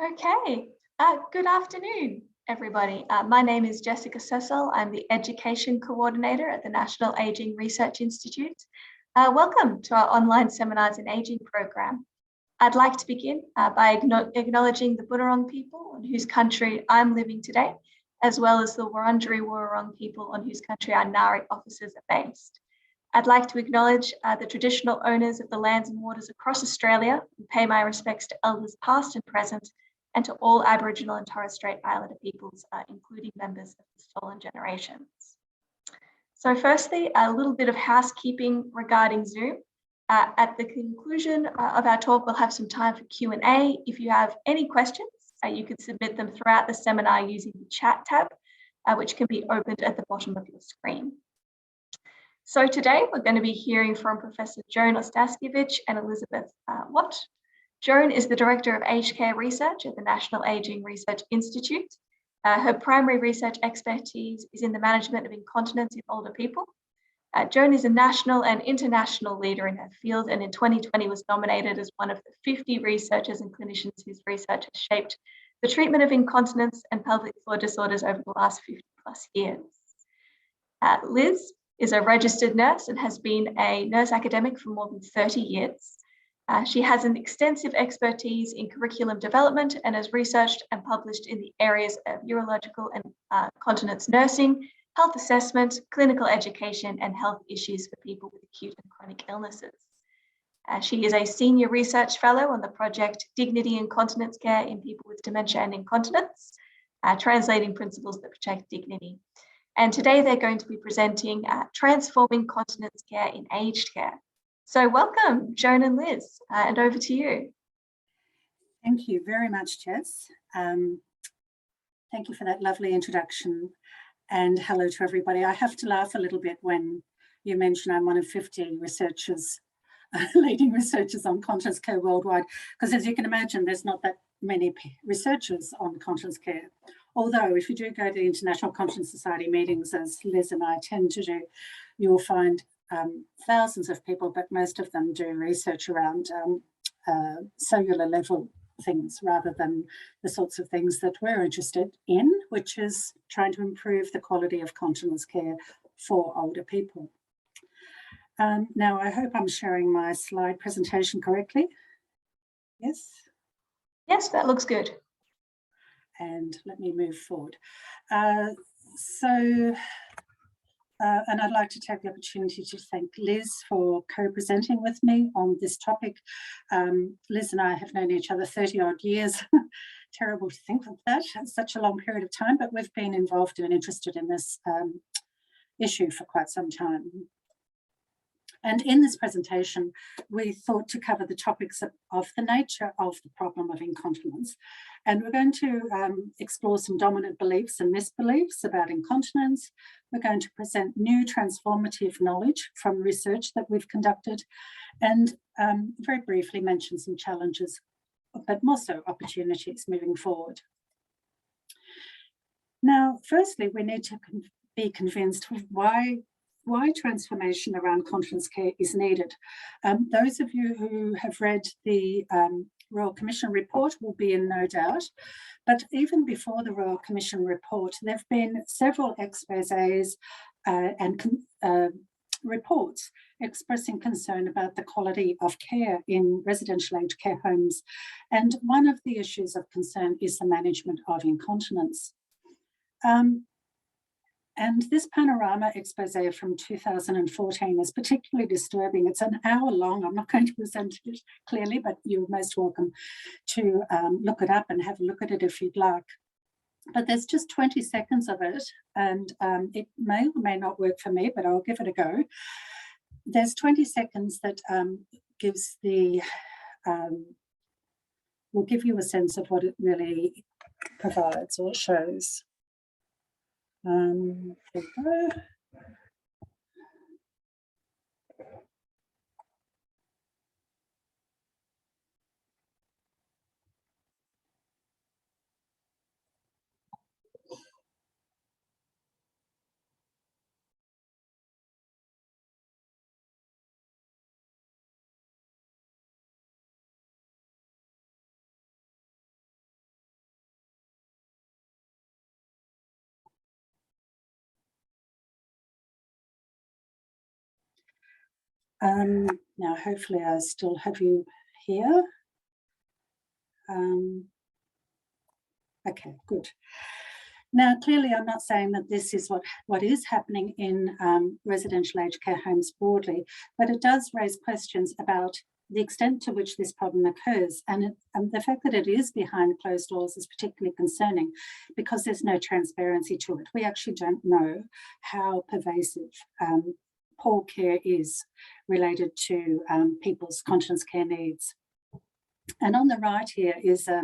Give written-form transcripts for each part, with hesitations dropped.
Okay, good afternoon, everybody. My name is Jessica Cecil. I'm the Education Coordinator at the National Aging Research Institute. Welcome to our online Seminars in Aging program. I'd like to begin by acknowledging the Bunurong people on whose country I'm living today, as well as the Wurundjeri Wurrung people on whose country our NARI offices are based. I'd like to acknowledge the traditional owners of the lands and waters across Australia and pay my respects to elders past and present, and to all Aboriginal and Torres Strait Islander peoples, including members of the stolen generations. So firstly, a little bit of housekeeping regarding Zoom. At the conclusion of our talk, we'll have some time for Q&A. If you have any questions, you can submit them throughout the seminar using the chat tab, which can be opened at the bottom of your screen. So today we're going to be hearing from Professor Joan Ostaszkiewicz and Elizabeth Watt. Joan is the Director of Aged Care Research at the National Aging Research Institute. Her primary research expertise is in the management of incontinence in older people. Joan is a national and international leader in her field, and in 2020 was nominated as one of the 50 researchers and clinicians whose research has shaped the treatment of incontinence and pelvic floor disorders over the last 50 plus years. Liz is a registered nurse and has been a nurse academic for more than 30 years. She has an extensive expertise in curriculum development and has researched and published in the areas of urological and continence nursing, health assessment, clinical education, and health issues for people with acute and chronic illnesses. She is a senior research fellow on the project Dignity in Continence Care in People with Dementia and Incontinence, translating principles that protect dignity. And today they're going to be presenting Transforming Continence Care in Aged Care. So welcome, Joan and Liz, and over to you. Thank you very much, Jess. Thank you for that lovely introduction, and hello to everybody. I have to laugh a little bit when you mention I'm one of 50 researchers, leading researchers on continence care worldwide, because as you can imagine, there's not that many researchers on continence care. Although if you do go to the International Continence Society meetings, as Liz and I tend to do, you'll find thousands of people, but most of them do research around cellular level things rather than the sorts of things that we're interested in, which is trying to improve the quality of continence care for older people. Now, I hope I'm sharing my slide presentation correctly. Yes? Yes, that looks good. And let me move forward. And I'd like to take the opportunity to thank Liz for co-presenting with me on this topic. Liz and I have known each other 30 odd years. Terrible to think of that, such a long period of time, but we've been involved and interested in this issue for quite some time. And in this presentation, we thought to cover the topics of the nature of the problem of incontinence. And we're going to explore some dominant beliefs and misbeliefs about incontinence. We're going to present new transformative knowledge from research that we've conducted, and very briefly mention some challenges, but more so opportunities moving forward. Now, firstly, we need to be convinced of why transformation around continence care is needed. Those of you who have read the Royal Commission report will be in no doubt, but even before the Royal Commission report, there have been several exposés and reports expressing concern about the quality of care in residential aged care homes. And one of the issues of concern is the management of incontinence. And this panorama expose from 2014 is particularly disturbing. It's an hour long. I'm not going to present it clearly, but you're most welcome to look it up and have a look at it if you'd like. But there's just 20 seconds of it, and it may or may not work for me, but I'll give it a go. There's 20 seconds that gives the, will give you a sense of what it really provides or shows. There we go. Now, hopefully I still have you here. Okay, good. Now, clearly, I'm not saying that this is what is happening in residential aged care homes broadly, but it does raise questions about the extent to which this problem occurs. And the fact that it is behind closed doors is particularly concerning because there's no transparency to it. We actually don't know how pervasive poor care is related to people's continence care needs. And on the right here is a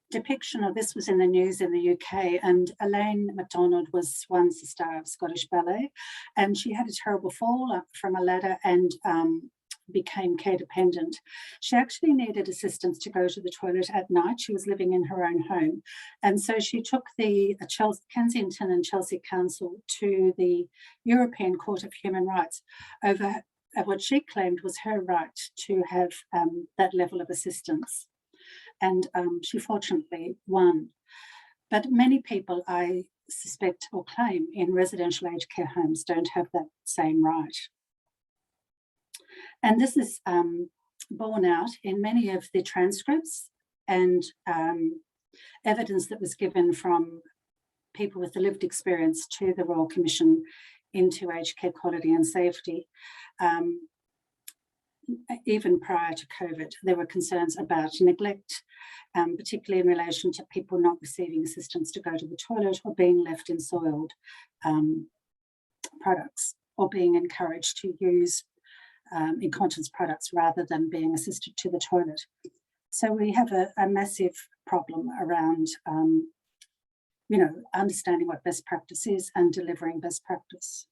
depiction of this was in the news in the UK, and Elaine MacDonald was once a star of Scottish Ballet, and she had a terrible fall from a ladder and became care dependent. She actually needed assistance to go to the toilet at night. She was living in her own home, and so she took the Kensington and Chelsea Council to the European Court of Human Rights over what she claimed was her right to have that level of assistance. And she fortunately won. But many people, I suspect or claim, in residential aged care homes don't have that same right. And this is borne out in many of the transcripts and evidence that was given from people with the lived experience to the Royal Commission into aged care quality and safety. Even prior to COVID, there were concerns about neglect, particularly in relation to people not receiving assistance to go to the toilet or being left in soiled products or being encouraged to use incontinence products rather than being assisted to the toilet. So we have a massive problem around understanding what best practice is and delivering best practice.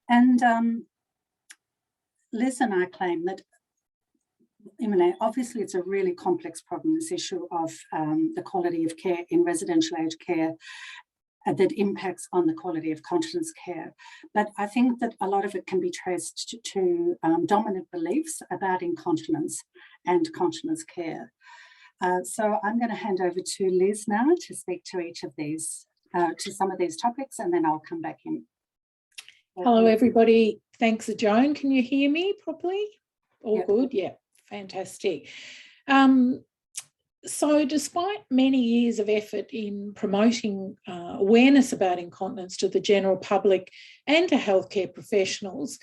And Liz and I claim that, obviously it's a really complex problem, this issue of the quality of care in residential aged care that impacts on the quality of continence care. But I think that a lot of it can be traced to dominant beliefs about incontinence and continence care. So I'm going to hand over to Liz now to speak to each of these, to some of these topics, and then I'll come back in. Hello, everybody. Thanks, Joan. Can you hear me properly? All Yep. good? Yeah, fantastic. So despite many years of effort in promoting awareness about incontinence to the general public and to healthcare professionals,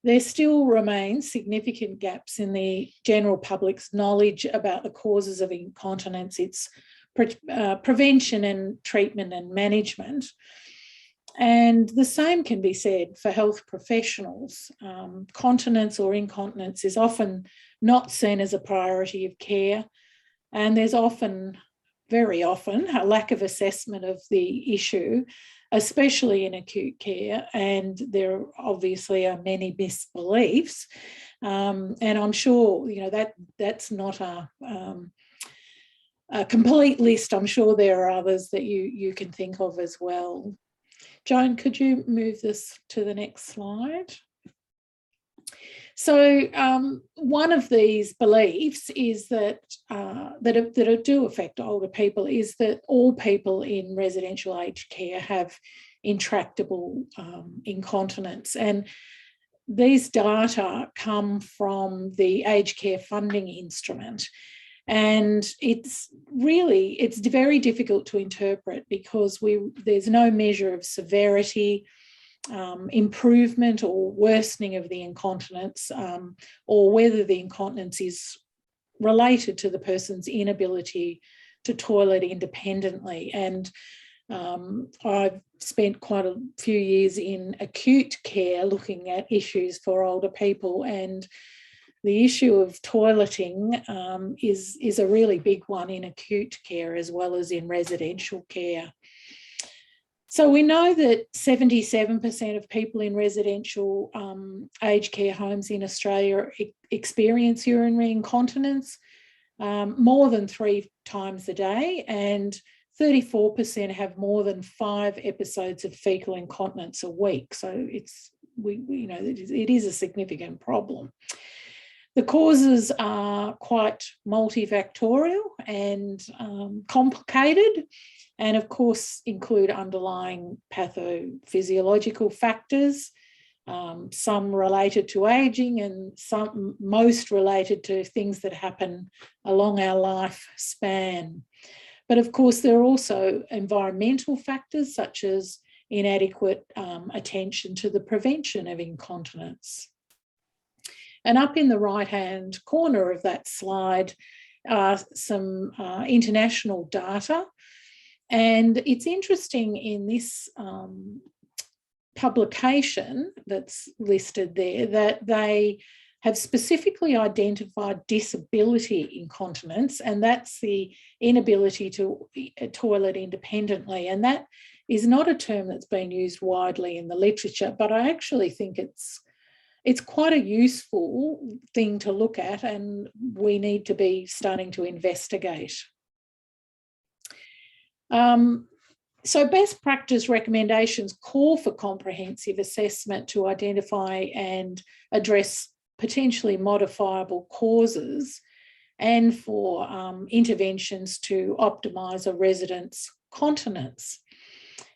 there still remains significant gaps in the general public's knowledge about the causes of incontinence, its prevention and treatment and management. And the same can be said for health professionals. Continence or incontinence is often not seen as a priority of care, and there's often, very often, a lack of assessment of the issue, especially in acute care, and there obviously are many misbeliefs. And I'm sure that's not a complete list. I'm sure there are others that you can think of as well. Joan, could you move this to the next slide? So one of these beliefs is that that do affect older people is that all people in residential aged care have intractable incontinence, and these data come from the aged care funding instrument. And it's very difficult to interpret because there's no measure of severity, improvement or worsening of the incontinence, or whether the incontinence is related to the person's inability to toilet independently. And I've spent quite a few years in acute care looking at issues for older people, and the issue of toileting is a really big one in acute care as well as in residential care. So we know that 77% of people in residential aged care homes in Australia experience urinary incontinence more than 3 times a day, and 34% have more than 5 episodes of fecal incontinence a week. So it is a significant problem. The causes are quite multifactorial and complicated, and of course include underlying pathophysiological factors, some related to ageing and some most related to things that happen along our lifespan. But of course, there are also environmental factors such as inadequate attention to the prevention of incontinence. And up in the right-hand corner of that slide are some international data. And it's interesting in this publication that's listed there that they have specifically identified disability incontinence, and that's the inability to toilet independently. And that is not a term that's been used widely in the literature, but I actually think it's quite a useful thing to look at, and we need to be starting to investigate. So best practice recommendations call for comprehensive assessment to identify and address potentially modifiable causes and for interventions to optimise a resident's continence.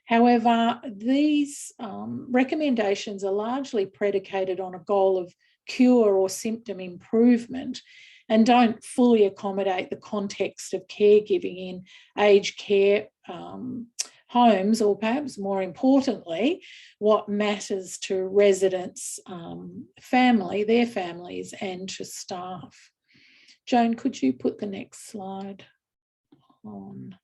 However, these recommendations are largely predicated on a goal of cure or symptom improvement and don't fully accommodate the context of caregiving in aged care homes, or perhaps more importantly, what matters to residents' their families, and to staff. Joan, could you put the next slide on?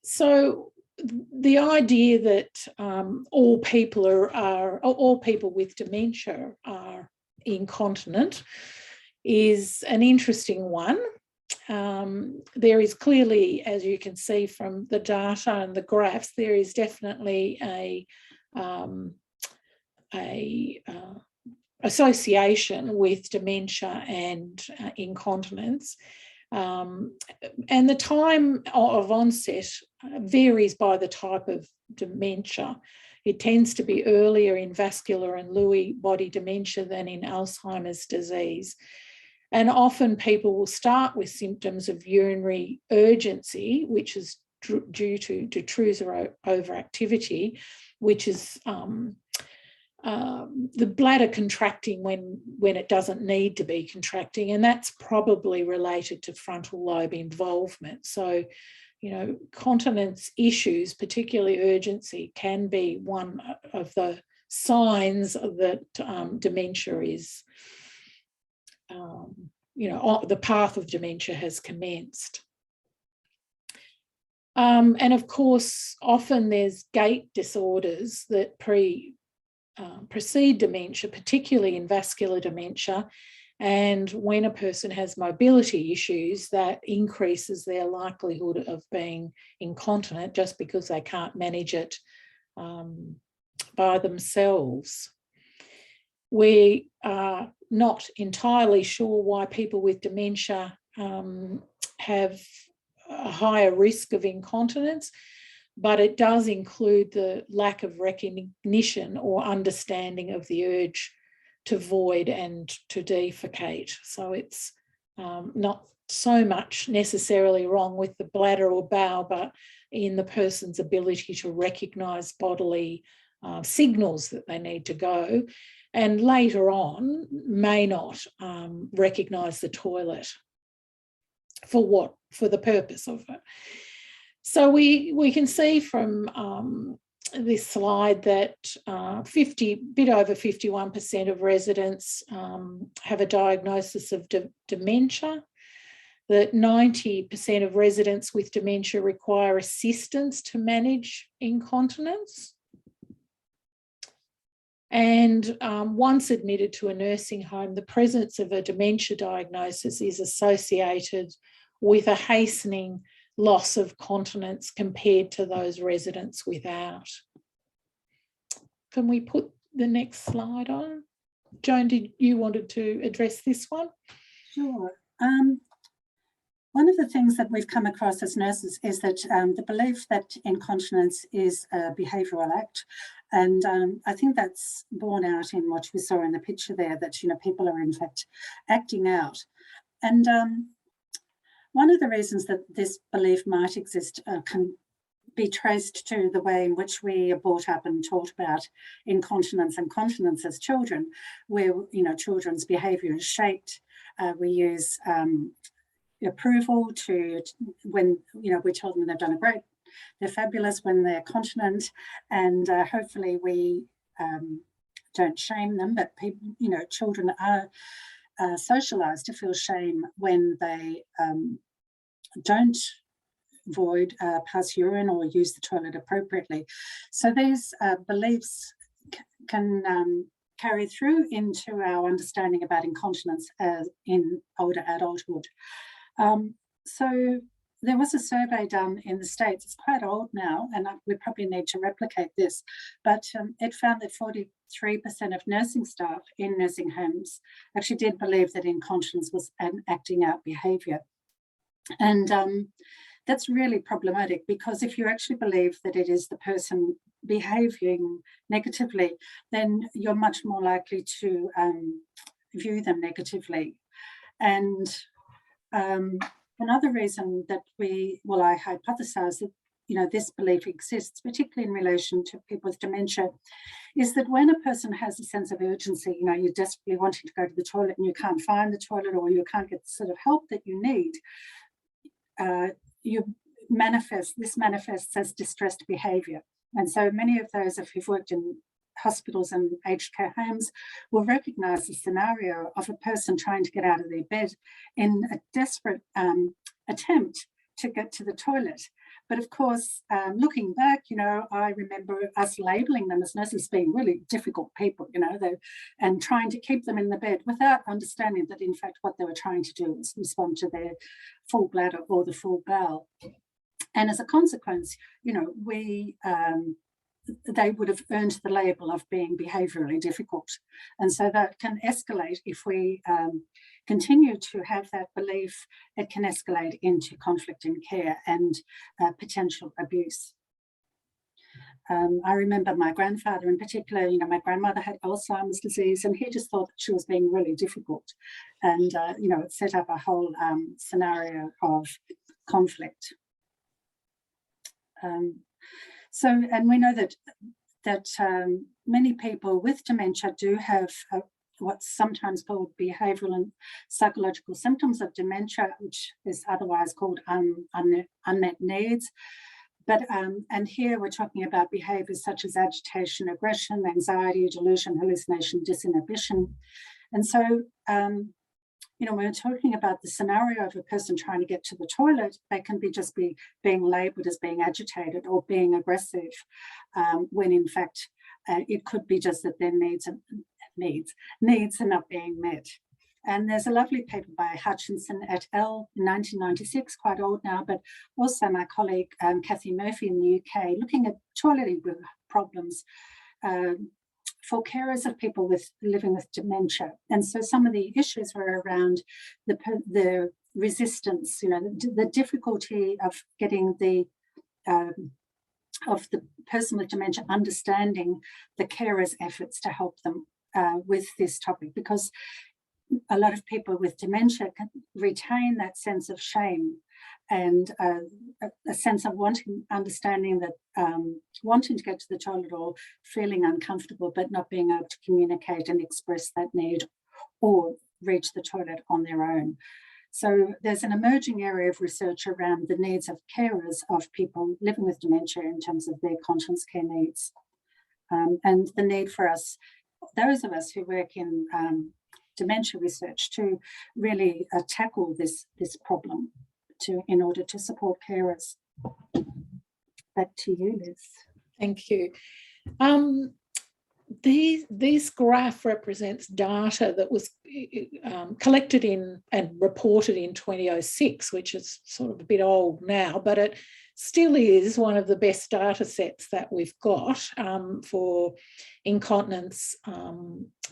So the idea that all people with dementia are incontinent is an interesting one. There is clearly, as you can see from the data and the graphs, there is definitely a association with dementia and incontinence. And the time of onset varies by the type of dementia. It tends to be earlier in vascular and Lewy body dementia than in Alzheimer's disease. And often people will start with symptoms of urinary urgency, which is due to detrusor overactivity, which is the bladder contracting when it doesn't need to be contracting, and that's probably related to frontal lobe involvement. So, you know, continence issues, particularly urgency, can be one of the signs that dementia is, the path of dementia has commenced. And of course, often there's gait disorders that precede dementia, particularly in vascular dementia. And when a person has mobility issues, that increases their likelihood of being incontinent just because they can't manage it by themselves. We are not entirely sure why people with dementia have a higher risk of incontinence, but it does include the lack of recognition or understanding of the urge to void and to defecate. So it's not so much necessarily wrong with the bladder or bowel, but in the person's ability to recognise bodily signals that they need to go, and later on may not recognise the toilet for the purpose of it. So we can see from this slide that bit over 51% of residents have a diagnosis of dementia, that 90% of residents with dementia require assistance to manage incontinence. And once admitted to a nursing home, the presence of a dementia diagnosis is associated with a hastening loss of continence compared to those residents without. Can we put the next slide on? Joan, did you wanted to address this one? Sure. One of the things that we've come across as nurses is that the belief that incontinence is a behavioural act. And I think that's borne out in what we saw in the picture there, that, you know, people are in fact acting out. And one of the reasons that this belief might exist can be traced to the way in which we are brought up and taught about incontinence and continence as children, where, you know, children's behaviour is shaped. We use approval to, when, you know, we tell them they've done a great, they're fabulous when they're continent, and hopefully we don't shame them, but people, you know, children are socialised to feel shame when they don't void, pass urine, or use the toilet appropriately. So these beliefs can carry through into our understanding about incontinence in older adulthood. So there was a survey done in the States, it's quite old now, and we probably need to replicate this, but it found that 43% of nursing staff in nursing homes actually did believe that incontinence was an acting out behaviour. And that's really problematic, because if you actually believe that it is the person behaving negatively, then you're much more likely to view them negatively. And another reason that I hypothesize that, you know, this belief exists, particularly in relation to people with dementia, is that when a person has a sense of urgency, you know, you're desperately wanting to go to the toilet and you can't find the toilet, or you can't get the sort of help that you need, this manifests as distressed behaviour. And so many of those who've worked in hospitals and aged care homes will recognise the scenario of a person trying to get out of their bed in a desperate attempt to get to the toilet. But of course, looking back, you know, I remember us labelling them as nurses being really difficult people, you know, and trying to keep them in the bed without understanding that in fact what they were trying to do was respond to their full bladder or the full bowel. And as a consequence, you know, they would have earned the label of being behaviourally difficult. And so that can escalate if we continue to have that belief. It can escalate into conflict in care and potential abuse. I remember my grandfather in particular, you know, my grandmother had Alzheimer's disease, and he just thought that she was being really difficult. And, you know, it set up a whole scenario of conflict. And we know that many people with dementia do have what's sometimes called behavioural and psychological symptoms of dementia, which is otherwise called unmet needs. But and here we're talking about behaviours such as agitation, aggression, anxiety, delusion, hallucination, disinhibition. And so, you know, when we're talking about the scenario of a person trying to get to the toilet, they can just be being labelled as being agitated or being aggressive, when in fact it could be just that their needs are not being met. And there's a lovely paper by Hutchinson et al. In 1996, quite old now, but also my colleague Kathy Murphy in the UK, looking at toileting problems for carers of people living with dementia. And so some of the issues were around the resistance, you know, the difficulty of getting of the person with dementia understanding the carer's efforts to help them with this topic, because a lot of people with dementia can retain that sense of shame and a sense of understanding that wanting to get to the toilet or feeling uncomfortable but not being able to communicate and express that need or reach the toilet on their own. So there's an emerging area of research around the needs of carers of people living with dementia in terms of their continence care needs, and the need for us, those of us who work in dementia research, to really tackle this problem in order to support carers. Back to you, Liz. Thank you. This graph represents data that was collected in and reported in 2006, which is sort of a bit old now, but it still is one of the best data sets that we've got for incontinence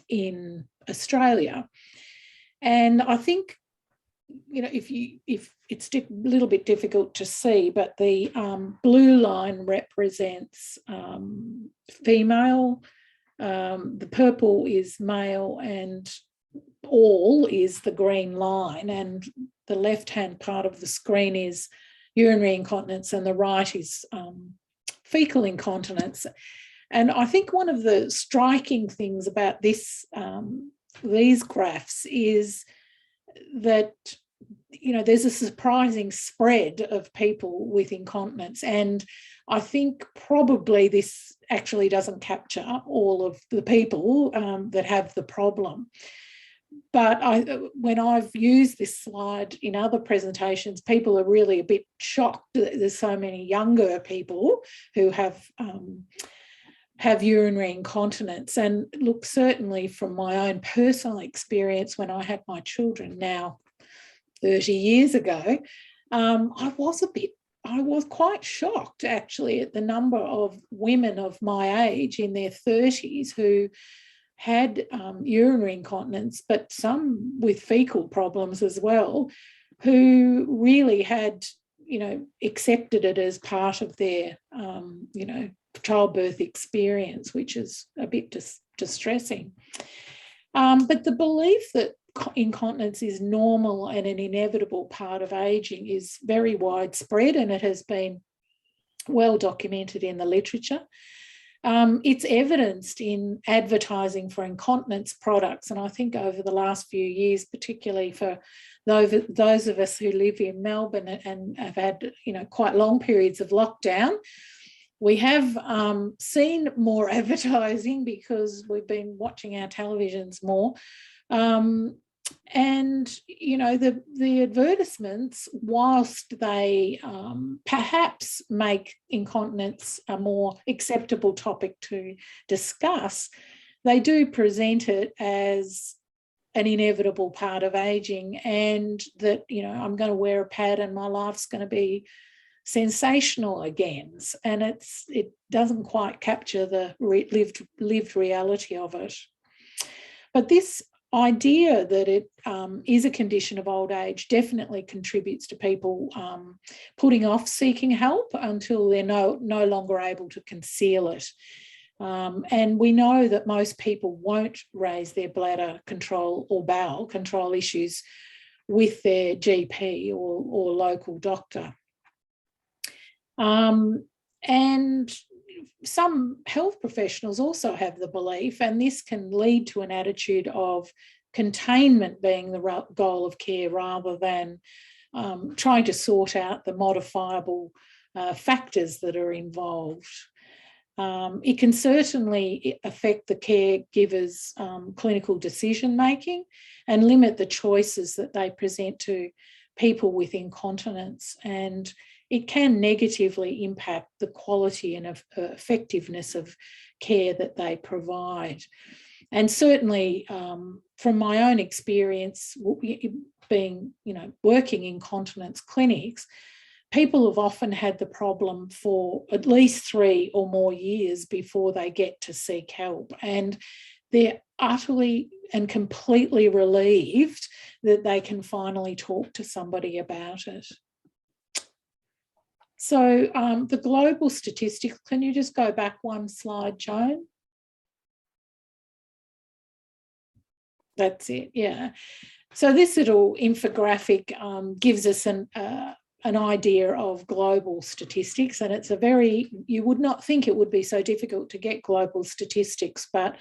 in Australia. And I think, you know, if it's a little bit difficult to see, but the blue line represents female, the purple is male, and all is the green line, and the left-hand part of the screen is urinary incontinence and the right is fecal incontinence. And I think one of the striking things about this, these graphs is that, you know, there's a surprising spread of people with incontinence. And I think probably this actually doesn't capture all of the people that have the problem. But when I've used this slide in other presentations, people are really a bit shocked that there's so many younger people who have urinary incontinence. And look, certainly from my own personal experience, when I had my children now 30 years ago, I was quite shocked actually at the number of women of my age in their 30s who had urinary incontinence, but some with fecal problems as well, who really had, you know, accepted it as part of their, you know, childbirth experience, which is a bit distressing. But the belief that incontinence is normal and an inevitable part of ageing is very widespread, and it has been well documented in the literature. It's evidenced in advertising for incontinence products, and I think over the last few years, particularly for those of us who live in Melbourne and have had, you know, quite long periods of lockdown, we have seen more advertising because we've been watching our televisions more. And, you know, the advertisements, whilst they perhaps make incontinence a more acceptable topic to discuss, they do present it as an inevitable part of ageing, and that, you know, I'm going to wear a pad and my life's going to be sensational again. And it doesn't quite capture the lived reality of it. But this idea that it is a condition of old age definitely contributes to people putting off seeking help until they're no longer able to conceal it. And we know that most people won't raise their bladder control or bowel control issues with their GP or local doctor. And some health professionals also have the belief, and this can lead to an attitude of containment being the goal of care rather than trying to sort out the modifiable factors that are involved. It can certainly affect the caregiver's clinical decision making and limit the choices that they present to people with incontinence, and it can negatively impact the quality and effectiveness of care that they provide. And certainly from my own experience, being, you know, working in continence clinics, people have often had the problem for at least 3 or more years before they get to seek help. And they're utterly and completely relieved that they can finally talk to somebody about it. So the global statistics, can you just go back one slide, Joan? That's it, yeah. So this little infographic gives us an idea of global statistics, and it's you would not think it would be so difficult to get global statistics, but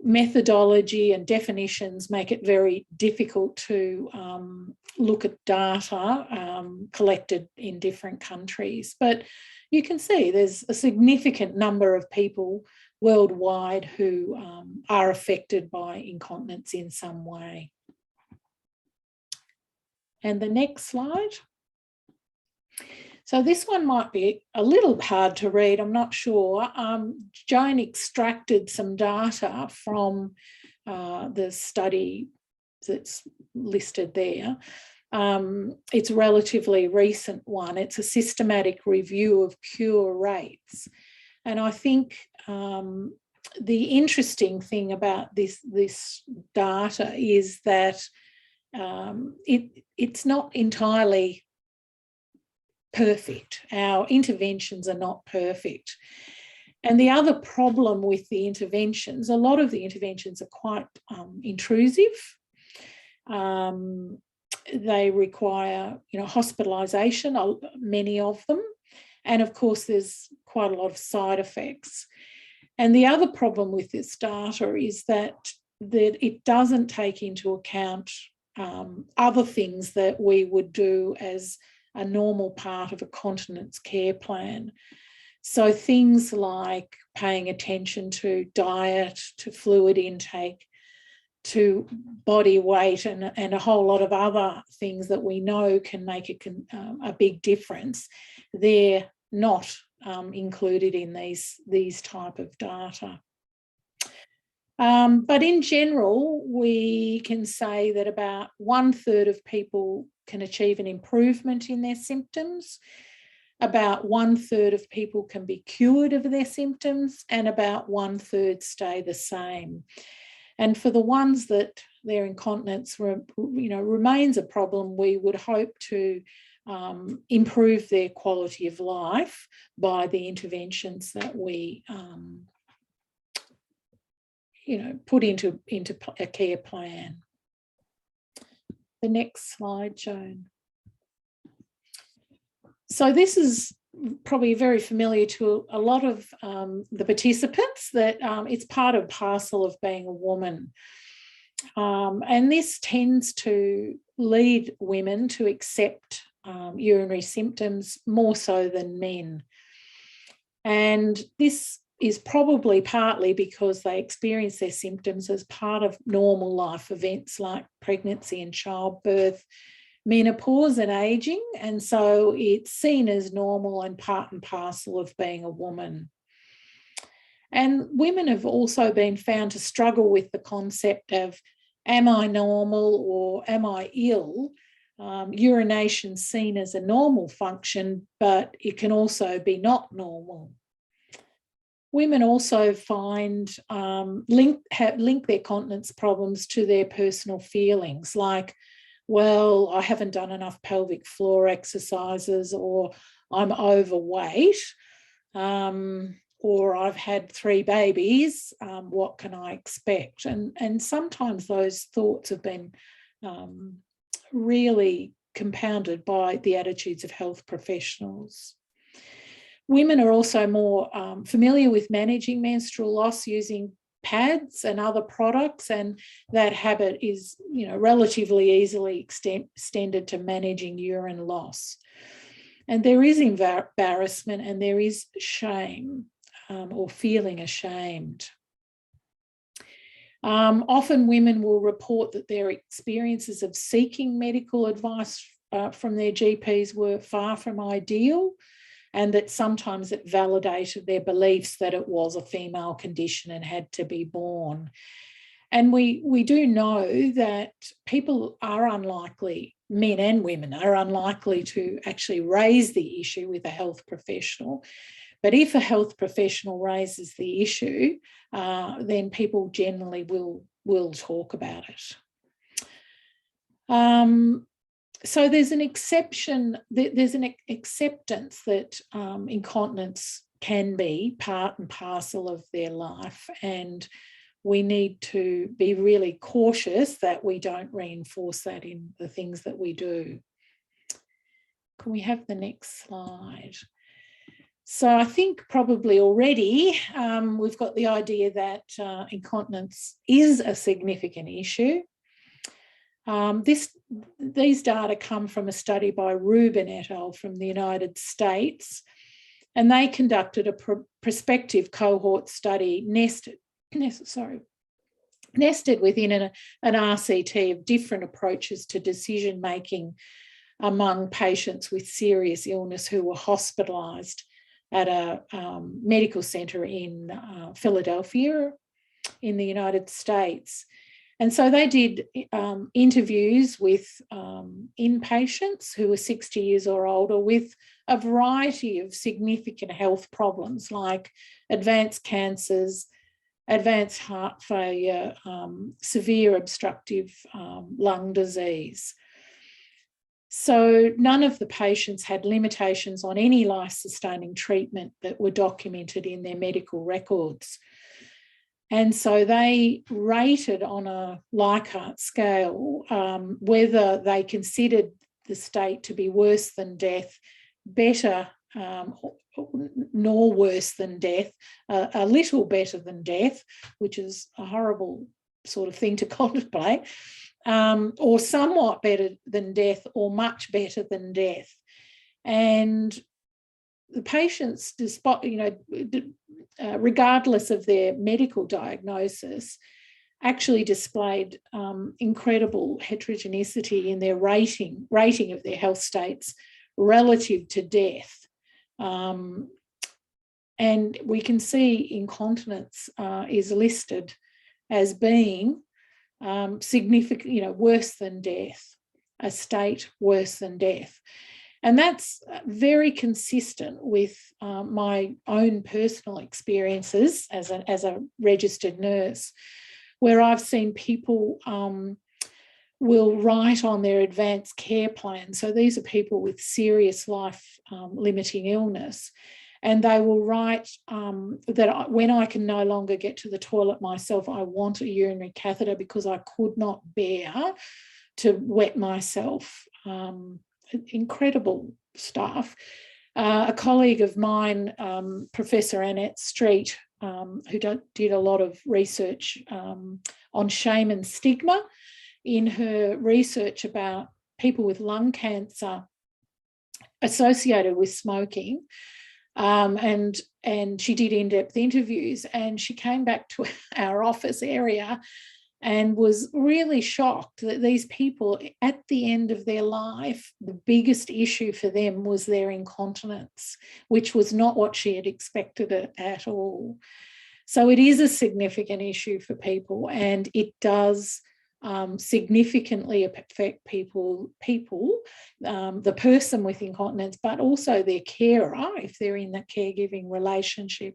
methodology and definitions make it very difficult to look at data collected in different countries. But you can see there's a significant number of people worldwide who are affected by incontinence in some way. And the next slide. So this one might be a little hard to read, I'm not sure. Joan extracted some data from the study that's listed there. It's a relatively recent one. It's a systematic review of cure rates. And I think the interesting thing about this data is that it's not entirely perfect. Our interventions are not perfect. And the other problem with the interventions, a lot of the interventions are quite intrusive. they require, hospitalisation, many of them. And of course, there's quite a lot of side effects. And the other problem with this data is that it doesn't take into account other things that we would do as a normal part of a continence care plan. So things like paying attention to diet, to fluid intake, to body weight, and a whole lot of other things that we know can make a big difference. They're not included in these type of data. But in general, we can say that about 1/3 of people can achieve an improvement in their symptoms. About 1/3 of people can be cured of their symptoms, and about 1/3 stay the same. And for the ones that their incontinence remains a problem, we would hope to improve their quality of life by the interventions that we put into a care plan. The next slide, Joan. So this is probably very familiar to a lot of the participants, that it's part and parcel of being a woman. And this tends to lead women to accept urinary symptoms more so than men. And this is probably partly because they experience their symptoms as part of normal life events like pregnancy and childbirth, menopause and ageing, and so it's seen as normal and part and parcel of being a woman. And women have also been found to struggle with the concept of, am I normal or am I ill? Urination seen as a normal function, but it can also be not normal. Women also find link their continence problems to their personal feelings, like, well, I haven't done enough pelvic floor exercises, or I'm overweight, or I've had 3 babies, what can I expect? And sometimes those thoughts have been really compounded by the attitudes of health professionals. Women are also more familiar with managing menstrual loss using pads and other products, and that habit is, relatively easily extended to managing urine loss. And there is embarrassment and there is shame, or feeling ashamed. Often women will report that their experiences of seeking medical advice from their GPs were far from ideal, and that sometimes it validated their beliefs that it was a female condition and had to be borne. And we do know that people are unlikely, men and women are unlikely to actually raise the issue with a health professional. But if a health professional raises the issue, then people generally will talk about it. So there's an acceptance that incontinence can be part and parcel of their life, and we need to be really cautious that we don't reinforce that in the things that we do. Can we have the next slide? So I think probably already we've got the idea that incontinence is a significant issue. These data come from a study by Rubin et al. From the United States, and they conducted a prospective cohort study nested within an RCT of different approaches to decision making among patients with serious illness who were hospitalised at a medical centre in Philadelphia in the United States. And so they did interviews with inpatients who were 60 years or older with a variety of significant health problems like advanced cancers, advanced heart failure, severe obstructive lung disease. So none of the patients had limitations on any life-sustaining treatment that were documented in their medical records. And so they rated on a Likert scale whether they considered the state to be worse than death, better, nor worse than death, a little better than death, which is a horrible sort of thing to contemplate, or somewhat better than death, or much better than death. And the patients, despite, regardless of their medical diagnosis, actually displayed incredible heterogeneity in their rating of their health states relative to death. And we can see incontinence is listed as being significant, worse than death, a state worse than death. And that's very consistent with my own personal experiences as a registered nurse, where I've seen people will write on their advanced care plan. So these are people with serious life-limiting illness. And they will write that when I can no longer get to the toilet myself, I want a urinary catheter because I could not bear to wet myself. Incredible stuff. A colleague of mine, Professor Annette Street, who did a lot of research on shame and stigma, in her research about people with lung cancer associated with smoking, and she did in-depth interviews, and she came back to our office area and was really shocked that these people, at the end of their life, the biggest issue for them was their incontinence, which was not what she had expected at all. So it is a significant issue for people, and it does significantly affect people, the person with incontinence, but also their carer, if they're in that caregiving relationship,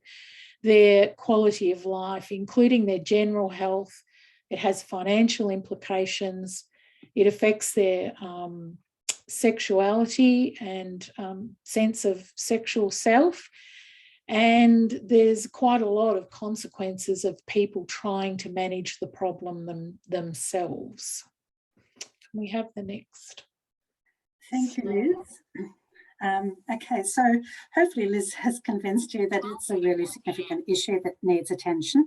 their quality of life, including their general health. It has financial implications. It affects their sexuality and sense of sexual self. And there's quite a lot of consequences of people trying to manage the problem themselves. Can we have the next? Thank you, Liz. Okay, so hopefully Liz has convinced you that it's a really significant issue that needs attention.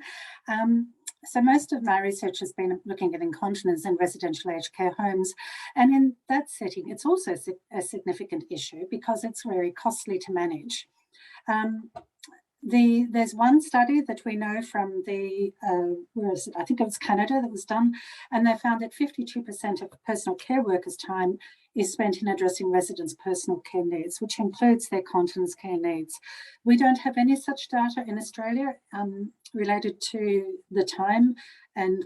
So most of my research has been looking at incontinence in residential aged care homes. And in that setting, it's also a significant issue because it's very costly to manage. There's one study that we know from I think it was Canada, that was done, and they found that 52% of personal care workers' time is spent in addressing residents' personal care needs, which includes their continence care needs. We don't have any such data in Australia related to the time and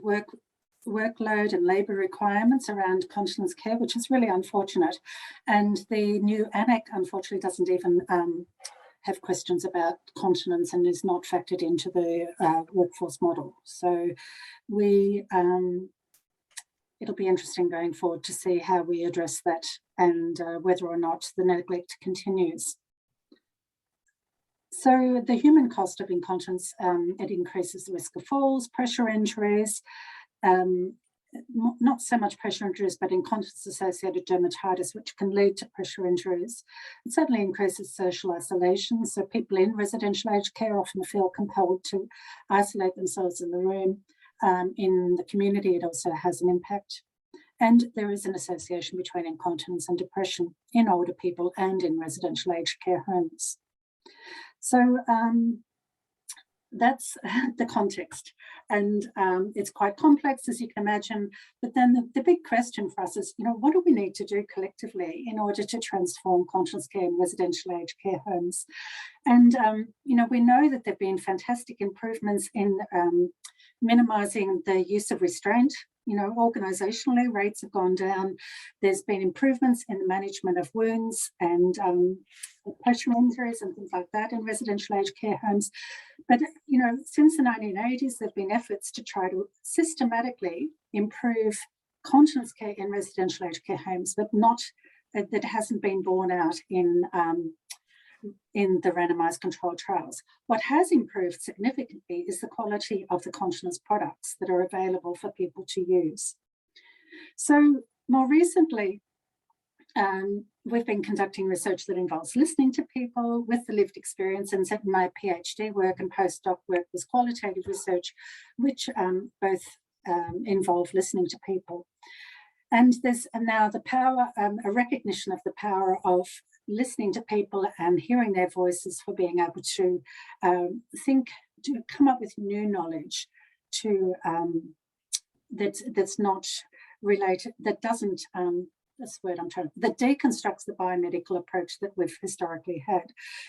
workload and labour requirements around continence care, which is really unfortunate. And the new ANAC, unfortunately, doesn't even have questions about continence and is not factored into the workforce model. So it'll be interesting going forward to see how we address that and whether or not the neglect continues. So the human cost of incontinence, it increases the risk of falls, pressure injuries, not so much pressure injuries, but incontinence-associated dermatitis, which can lead to pressure injuries. It certainly increases social isolation. So people in residential aged care often feel compelled to isolate themselves in the room. In the community, it also has an impact. And there is an association between incontinence and depression in older people and in residential aged care homes. So that's the context, and it's quite complex, as you can imagine. But then the big question for us is, what do we need to do collectively in order to transform continence care in residential aged care homes? And we know that there've been fantastic improvements in minimising the use of restraint. Organisationally, rates have gone down. There's been improvements in the management of wounds and pressure injuries and things like that in residential aged care homes. But, since the 1980s, there have been efforts to try to systematically improve continence care in residential aged care homes, but that hasn't been borne out in in the randomized controlled trials. What has improved significantly is the quality of the continence products that are available for people to use. So more recently, we've been conducting research that involves listening to people with the lived experience, and my PhD work and postdoc work was qualitative research, which both involve listening to people. And there's now the power, a recognition of the power of listening to people and hearing their voices for being able to to come up with new knowledge to that's not related, that doesn't that's the word I'm trying to, that deconstructs the biomedical approach that we've historically had.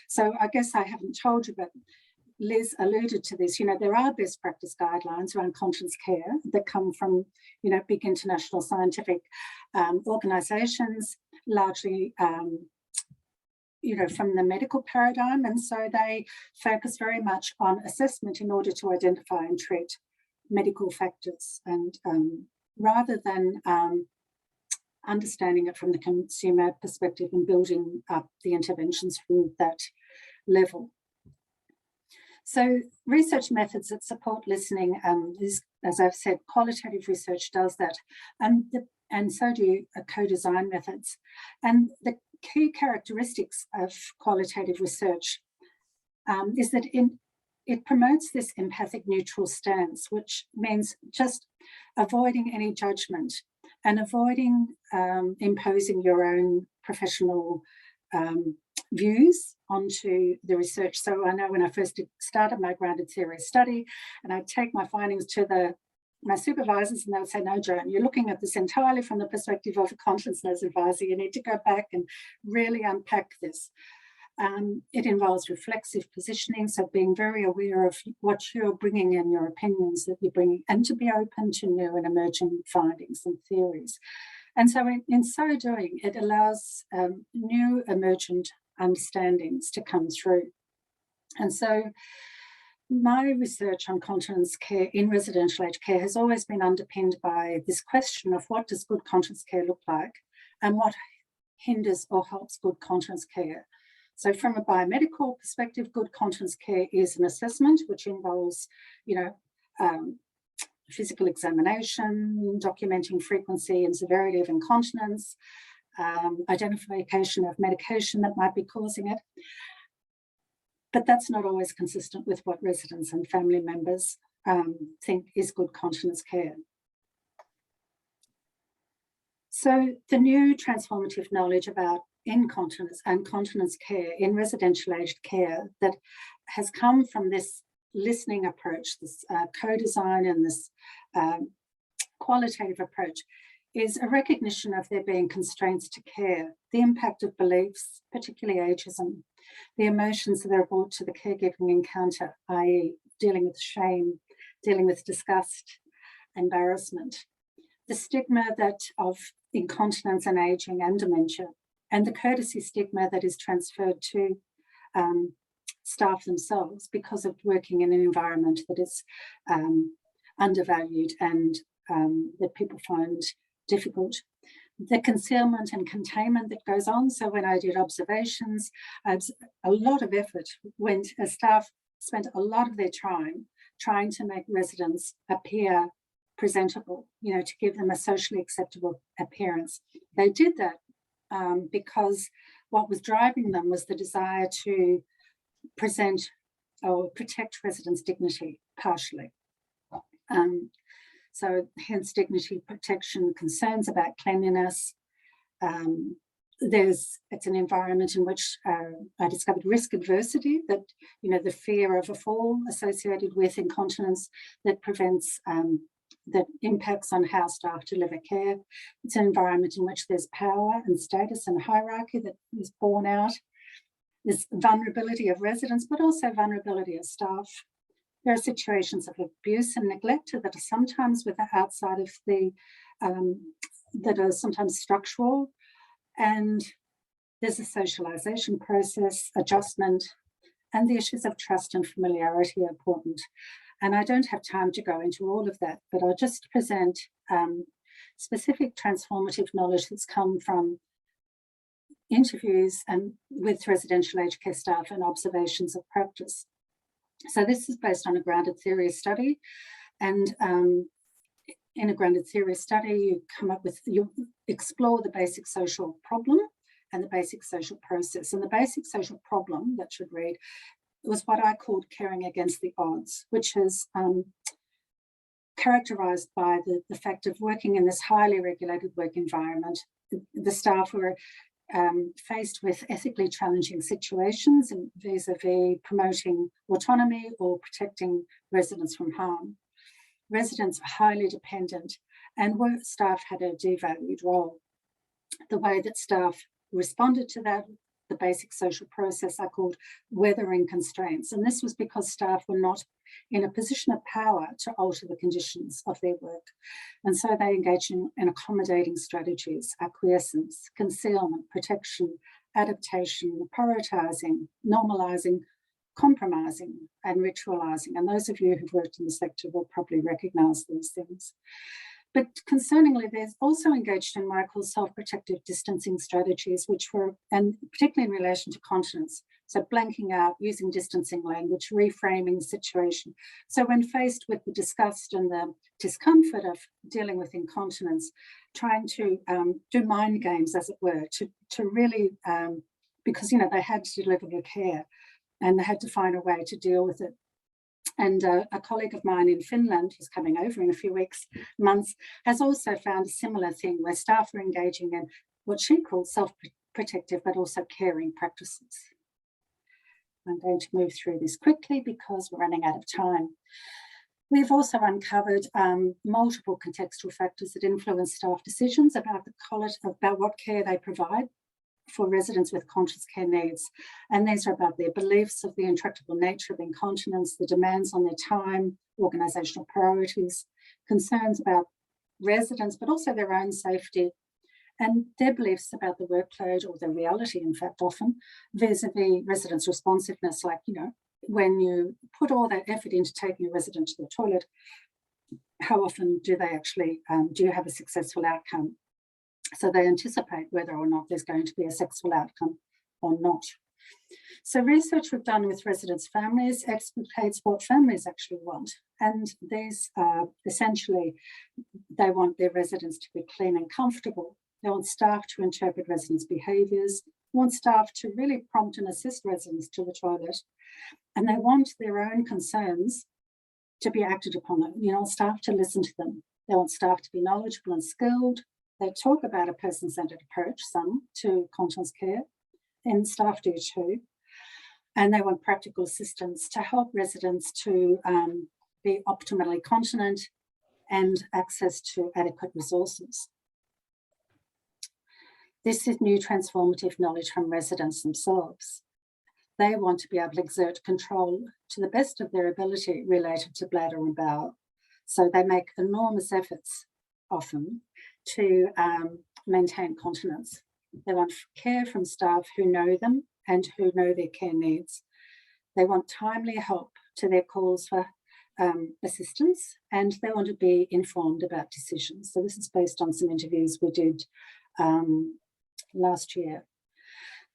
So I guess I haven't told you, but Liz alluded to this. You know, there are best practice guidelines around continence care that come from, you know, big international scientific organisations, largely, you know, from the medical paradigm. And so they focus very much on assessment in order to identify and treat medical factors, and rather than understanding it from the consumer perspective and building up the interventions from that level. So research methods that support listening is, as I've said, qualitative research does that, and so do co-design methods. And the key characteristics of qualitative research is that it promotes this empathic neutral stance, which means just avoiding any judgment and avoiding imposing your own professional views onto the research. So I know when I first started my grounded theory study, and I'd take my findings to my supervisors, and they would say, no, Joan, you're looking at this entirely from the perspective of a continence nurse advisor. You need to go back and really unpack this. It involves reflexive positioning, so being very aware of what you're bringing in, your opinions that you're bringing, and to be open to new and emerging findings and theories. And so in so doing, it allows new emergent understandings to come through. And so my research on continence care in residential aged care has always been underpinned by this question of what does good continence care look like, and what hinders or helps good continence care. So from a biomedical perspective, good continence care is an assessment which involves, you know, physical examination, documenting frequency and severity of incontinence, identification of medication that might be causing it. But that's not always consistent with what residents and family members think is good continence care. So the new transformative knowledge about incontinence and continence care in residential aged care that has come from this listening approach, this co-design and this qualitative approach, is a recognition of there being constraints to care, the impact of beliefs, particularly ageism, the emotions that are brought to the caregiving encounter, i.e. dealing with shame, dealing with disgust, embarrassment, the stigma that of incontinence and aging and dementia, and the courtesy stigma that is transferred to staff themselves because of working in an environment that is undervalued and that people find difficult. The concealment and containment that goes on. So when I did observations, a lot of effort went, as staff spent a lot of their time trying to make residents appear presentable, you know, to give them a socially acceptable appearance. They did that because what was driving them was the desire to present or protect residents' dignity partially. So hence dignity protection, concerns about cleanliness. It's an environment in which I discovered risk adversity, that, you know, the fear of a fall associated with incontinence that prevents, that impacts on how staff deliver care. It's an environment in which there's power and status and hierarchy that is borne out. There's vulnerability of residents, but also vulnerability of staff. There are situations of abuse and neglect that are sometimes outside of the, that are sometimes structural. And there's a socialisation process, adjustment, and the issues of trust and familiarity are important. And I don't have time to go into all of that, but I'll just present specific transformative knowledge that's come from interviews and with residential aged care staff and observations of practice. So this is based on a grounded theory study, and in a grounded theory study, you explore the basic social problem and the basic social process. And the basic social problem that should read was what I called caring against the odds, which is characterised by the fact of working in this highly regulated work environment. The staff were faced with ethically challenging situations and vis-a-vis promoting autonomy or protecting residents from harm. Residents were highly dependent, and work staff had a devalued role. The way that staff responded to that, the basic social process, I called weathering constraints. And this was because staff were not in a position of power to alter the conditions of their work. And so they engaged in accommodating strategies, acquiescence, concealment, protection, adaptation, prioritising, normalising, compromising and ritualising. And those of you who've worked in the sector will probably recognise these things. But concerningly, there's also engaged in what I call self-protective distancing strategies, which were, and particularly in relation to continence, so blanking out, using distancing language, reframing the situation. So when faced with the disgust and the discomfort of dealing with incontinence, trying to do mind games, as it were, to really, because, you know, they had to deliver the care and they had to find a way to deal with it. And a colleague of mine in Finland, who's coming over in a few months, has also found a similar thing where staff are engaging in what she calls self-protective, but also caring practices. I'm going to move through this quickly because we're running out of time. We've also uncovered multiple contextual factors that influence staff decisions about the quality, about what care they provide for residents with conscious care needs. And these are about their beliefs of the intractable nature of incontinence, the demands on their time, organisational priorities, concerns about residents, but also their own safety, and their beliefs about the workload, or the reality, in fact, often, vis-a-vis residents' responsiveness, like, you know, when you put all that effort into taking a resident to the toilet, how often do they actually, do you have a successful outcome? So they anticipate whether or not there's going to be a successful outcome or not. So research we've done with residents' families explicates what families actually want. And these are essentially, they want their residents to be clean and comfortable. They want staff to interpret residents' behaviours, want staff to really prompt and assist residents to the toilet. And they want their own concerns to be acted upon. You know, staff to listen to them. They want staff to be knowledgeable and skilled. They talk about a person-centred approach, some, to continence care, and staff do too. And they want practical assistance to help residents to be optimally continent and access to adequate resources. This is new transformative knowledge from residents themselves. They want to be able to exert control to the best of their ability related to bladder and bowel. So they make enormous efforts often to maintain continence. They want care from staff who know them and who know their care needs. They want timely help to their calls for assistance, and they want to be informed about decisions. So this is based on some interviews we did last year.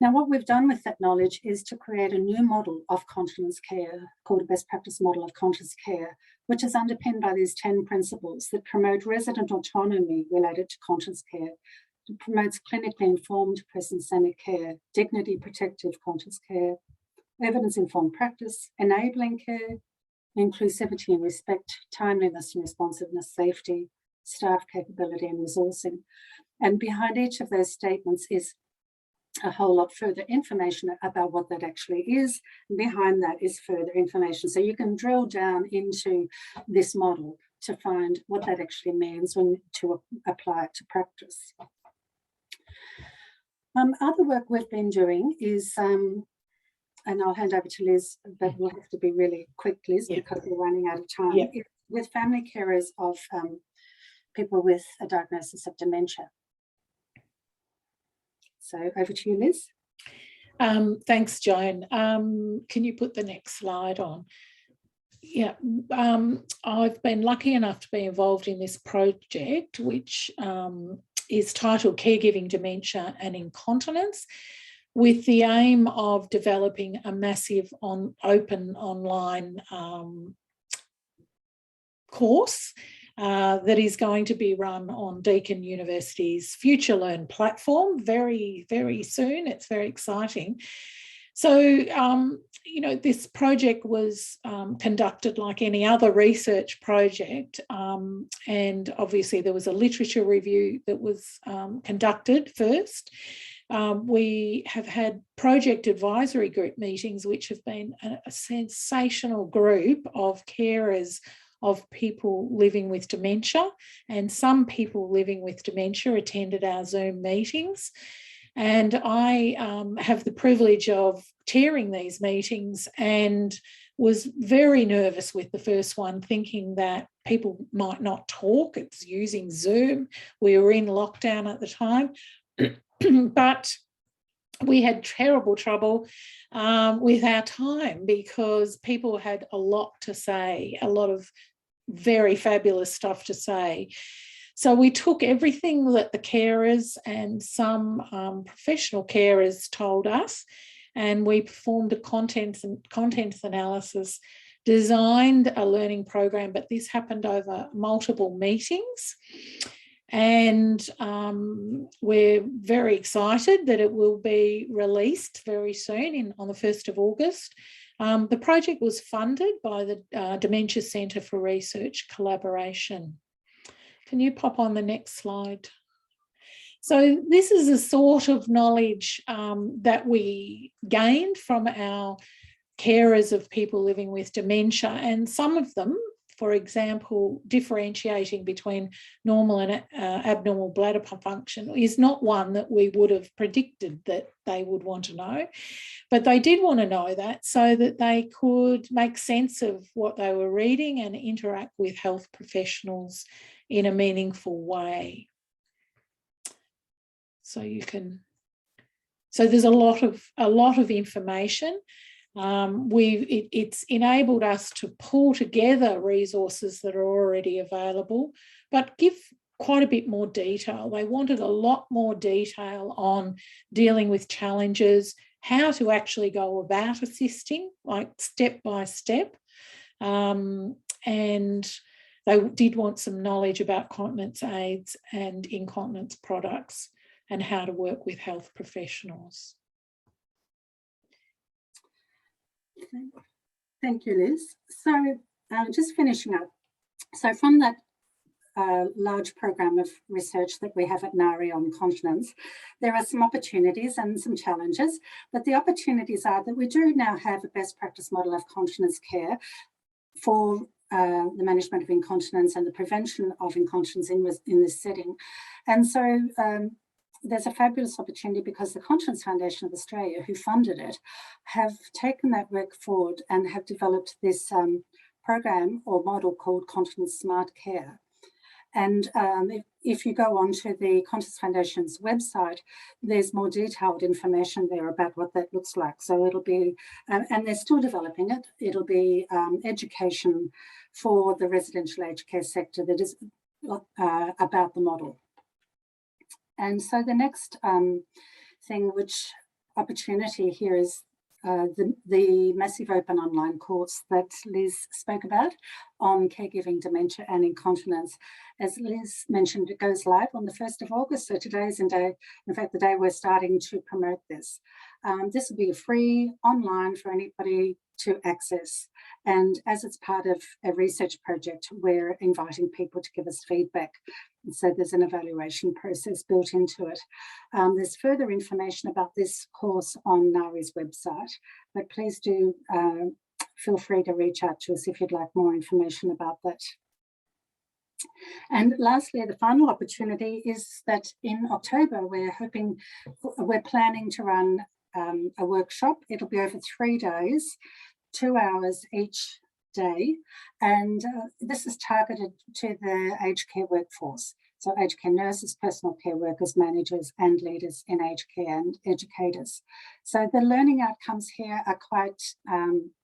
Now, what we've done with that knowledge is to create a new model of continence care called a best practice model of continence care, which is underpinned by these 10 principles that promote resident autonomy related to continence care. It promotes clinically informed person-centered care, dignity protective continence care, evidence-informed practice, enabling care, inclusivity and respect, timeliness and responsiveness, safety, staff capability and resourcing. And behind each of those statements is a whole lot further information about what that actually is. And behind that is further information. So you can drill down into this model to find what that actually means when to apply it to practice. Other work we've been doing is, and I'll hand over to Liz, but we'll have to be really quick, Liz, because we're running out of time, with family carers of people with a diagnosis of dementia. So over to you, Liz. Thanks, Joan. Can you put the next slide on? Yeah, I've been lucky enough to be involved in this project, which is titled Caregiving, Dementia and Incontinence, with the aim of developing a massive open online course that is going to be run on Deakin University's FutureLearn platform very, very soon. It's very exciting. So, you know, this project was conducted like any other research project, and obviously there was a literature review that was conducted first. We have had project advisory group meetings, which have been a sensational group of carers of people living with dementia, and some people living with dementia attended our Zoom meetings. And I have the privilege of chairing these meetings and was very nervous with the first one, thinking that people might not talk. It's using Zoom. We were in lockdown at the time, but we had terrible trouble with our time because people had a lot to say, a lot of very fabulous stuff to say. So we took everything that the carers and some professional carers told us, and we performed a contents analysis, designed a learning program, but this happened over multiple meetings. And we're very excited that it will be released very soon on the 1st of August. The project was funded by the Dementia Centre for Research Collaboration. Can you pop on the next slide? So this is a sort of knowledge that we gained from our carers of people living with dementia, and some of them, for example, differentiating between normal and abnormal bladder pump function is not one that we would have predicted that they would want to know, but they did want to know that so that they could make sense of what they were reading and interact with health professionals in a meaningful way. So there's a lot of information. It's enabled us to pull together resources that are already available, but give quite a bit more detail. They wanted a lot more detail on dealing with challenges, how to actually go about assisting, like step by step, and they did want some knowledge about continence aids and incontinence products and how to work with health professionals. Thank you, Liz. So just finishing up. So from that large program of research that we have at NARI on continence, there are some opportunities and some challenges, but the opportunities are that we do now have a best practice model of continence care for the management of incontinence and the prevention of incontinence in this setting. And so there's a fabulous opportunity because the Continence Foundation of Australia, who funded it, have taken that work forward and have developed this program or model called Continence Smart Care. And if you go onto the Continence Foundation's website, there's more detailed information there about what that looks like. So it'll be, and they're still developing it, it'll be education for the residential aged care sector that is about the model. And so the next opportunity here is the massive open online course that Liz spoke about on caregiving, dementia and incontinence. As Liz mentioned, it goes live on the 1st of August. So today's in fact, the day we're starting to promote this. This will be free online for anybody to access. And as it's part of a research project, we're inviting people to give us feedback. And so there's an evaluation process built into it. There's further information about this course on NARI's website, but please do feel free to reach out to us if you'd like more information about that. And lastly, the final opportunity is that in October, we're planning to run a workshop. It'll be over 3 days, 2 hours each day, and this is targeted to the aged care workforce. So aged care nurses, personal care workers, managers, and leaders in aged care and educators. So the learning outcomes here are quite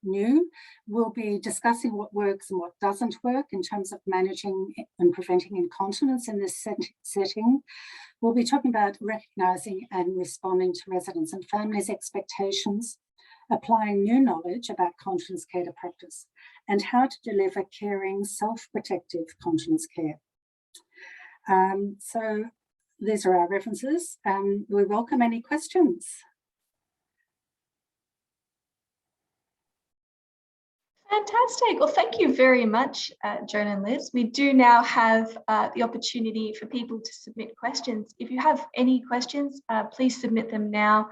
new. We'll be discussing what works and what doesn't work in terms of managing and preventing incontinence in this setting. We'll be talking about recognising and responding to residents' and families' expectations, applying new knowledge about continence care to practice, and how to deliver caring, self-protective continence care. So these are our references. We welcome any questions. Fantastic. Well, thank you very much, Joan and Liz. We do now have the opportunity for people to submit questions. If you have any questions, please submit them now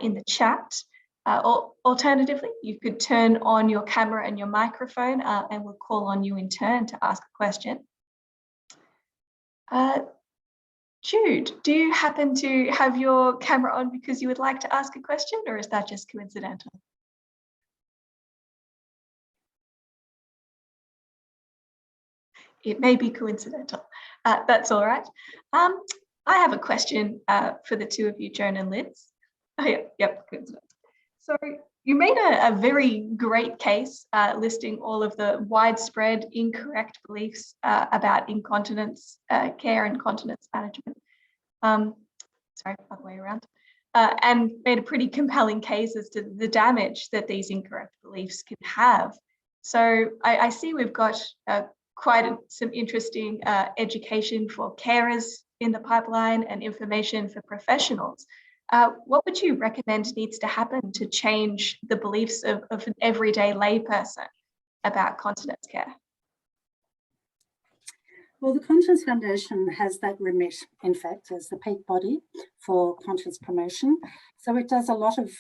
in the chat. Or alternatively, you could turn on your camera and your microphone and we'll call on you in turn to ask a question. Jude, do you happen to have your camera on because you would like to ask a question, or is that just coincidental? It may be coincidental. That's all right. I have a question for the two of you, Joan and Liz. Oh, yeah, yep, coincidental. So you made a very great case listing all of the widespread incorrect beliefs about incontinence care and continence management. Sorry, other way around. And made a pretty compelling case as to the damage that these incorrect beliefs can have. So I see we've got some interesting education for carers in the pipeline and information for professionals. What would you recommend needs to happen to change the beliefs of an everyday layperson about continence care? Well, the Continence Foundation has that remit, in fact, as the peak body for continence promotion. So it does a lot of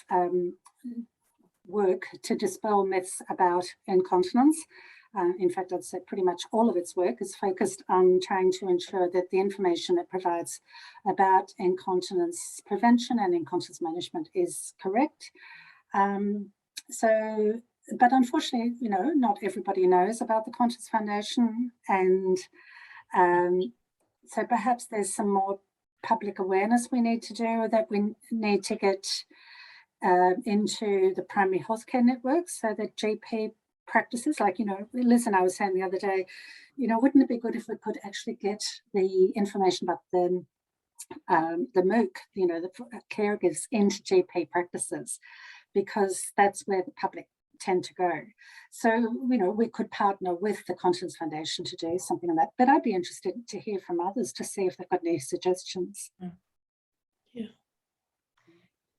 work to dispel myths about incontinence. In fact, I'd say pretty much all of its work is focused on trying to ensure that the information it provides about incontinence prevention and incontinence management is correct. But unfortunately, you know, not everybody knows about the Continence Foundation, and so perhaps there's some more public awareness we need to do, that we need to get into the primary healthcare networks so that GP practices, like, you know, Liz and I was saying the other day, you know, wouldn't it be good if we could actually get the information about the MOOC, you know, the caregivers into GP practices, because that's where the public tend to go. So, you know, we could partner with the Continence Foundation to do something like that. But I'd be interested to hear from others to see if they've got any suggestions. Yeah.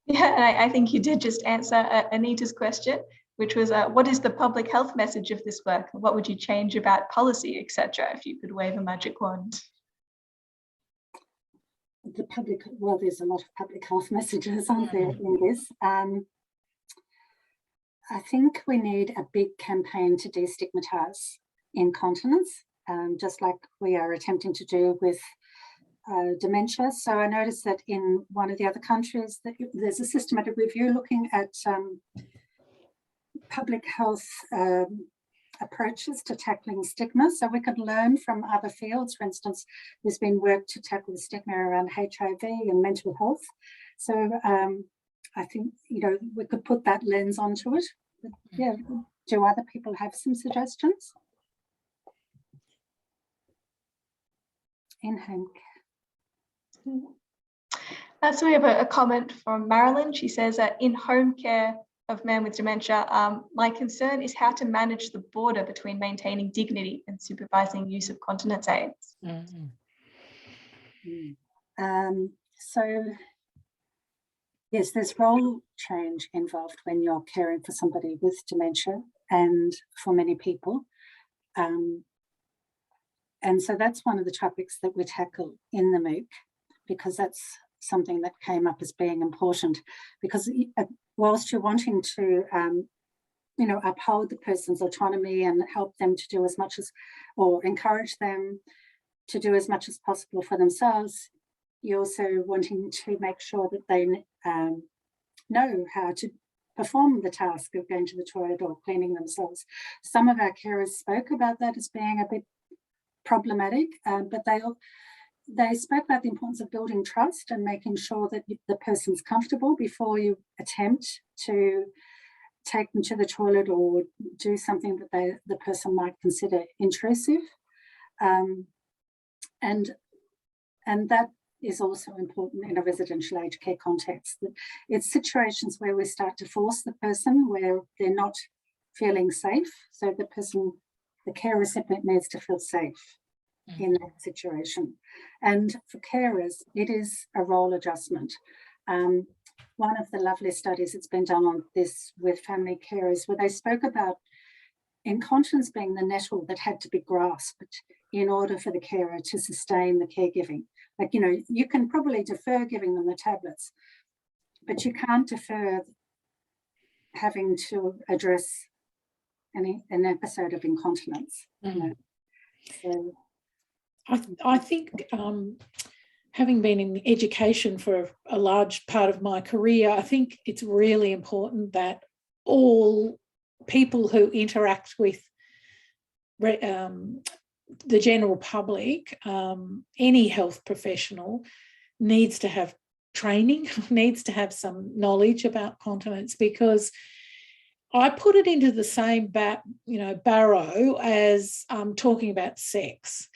Yeah, I think you did just answer Anita's question, which was, what is the public health message of this work? What would you change about policy, etc., if you could wave a magic wand? The public, well, there's a lot of public health messages, aren't there, in this? I think we need a big campaign to destigmatise incontinence, just like we are attempting to do with dementia. So I noticed that in one of the other countries that there's a systematic review looking at public health approaches to tackling stigma. So we could learn from other fields. For instance, there's been work to tackle the stigma around HIV and mental health. So I think, you know, we could put that lens onto it. But yeah, do other people have some suggestions? In home care. So we have a comment from Marilyn. She says that in home care of men with dementia, my concern is how to manage the border between maintaining dignity and supervising use of continence aids. So yes, there's role change involved when you're caring for somebody with dementia, and for many people. And so that's one of the topics that we tackle in the MOOC, because that's something that came up as being important, because whilst you're wanting to, you know, uphold the person's autonomy and help them to do as much as, or encourage them to do as much as possible for themselves, you're also wanting to make sure that they know how to perform the task of going to the toilet or cleaning themselves. Some of our carers spoke about that as being a bit problematic, but they spoke about the importance of building trust and making sure that the person's comfortable before you attempt to take them to the toilet or do something that the person might consider intrusive. And that is also important in a residential aged care context. It's situations where we start to force the person where they're not feeling safe. So the care recipient needs to feel safe in that situation. And for carers, it is a role adjustment. One of the lovely studies that's been done on this with family carers, where they spoke about incontinence being the nettle that had to be grasped in order for the carer to sustain the caregiving. Like, you know, you can probably defer giving them the tablets, but you can't defer having to address an episode of incontinence. You know? So, I think having been in education for a large part of my career, I think it's really important that all people who interact with the general public, any health professional, needs to have training, needs to have some knowledge about continence, because I put it into the same barrow as talking about sex.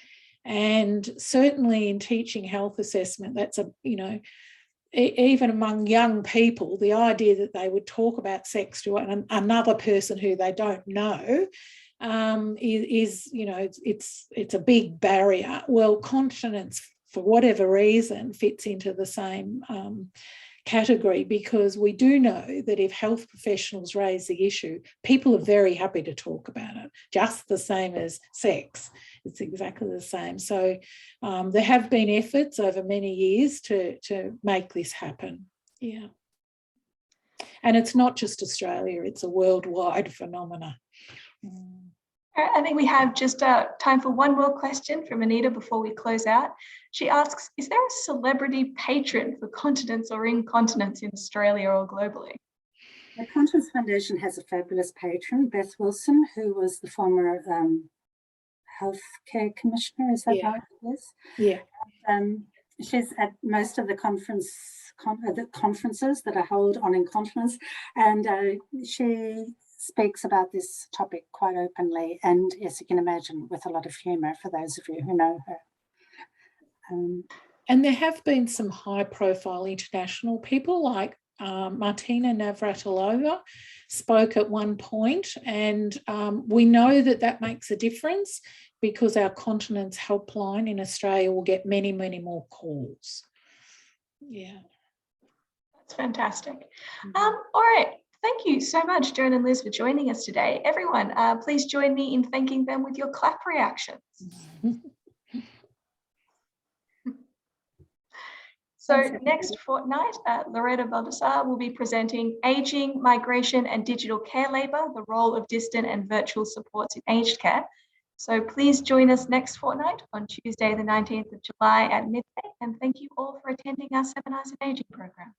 And certainly in teaching health assessment, that's even among young people, the idea that they would talk about sex to another person who they don't know is it's a big barrier. Well, continence, for whatever reason, fits into the same category, because we do know that if health professionals raise the issue, people are very happy to talk about it, just the same as sex. It's exactly the same. So there have been efforts over many years to make this happen. Yeah. And it's not just Australia, it's a worldwide phenomena. I think we have just time for one more question from Anita before we close out. She asks, is there a celebrity patron for continence or incontinence in Australia or globally? The Continence Foundation has a fabulous patron, Beth Wilson, who was the former healthcare commissioner, is that right? Yes. Yeah. She's at most of the conferences that are held on incontinence, and she speaks about this topic quite openly, and as you can imagine, with a lot of humour for those of you who know her. And there have been some high-profile international people, like Martina Navratilova spoke at one point, and we know that makes a difference, because our continence helpline in Australia will get many, many more calls. Yeah. That's fantastic. All right. Thank you so much, Joan and Liz, for joining us today. Everyone, please join me in thanking them with your clap reactions. So next fortnight, Loretta Baldassar will be presenting Aging, Migration and Digital Care Labour, the Role of Distant and Virtual Supports in Aged Care. So please join us next fortnight on Tuesday, the 19th of July at midday. And thank you all for attending our Seminars in Aging program.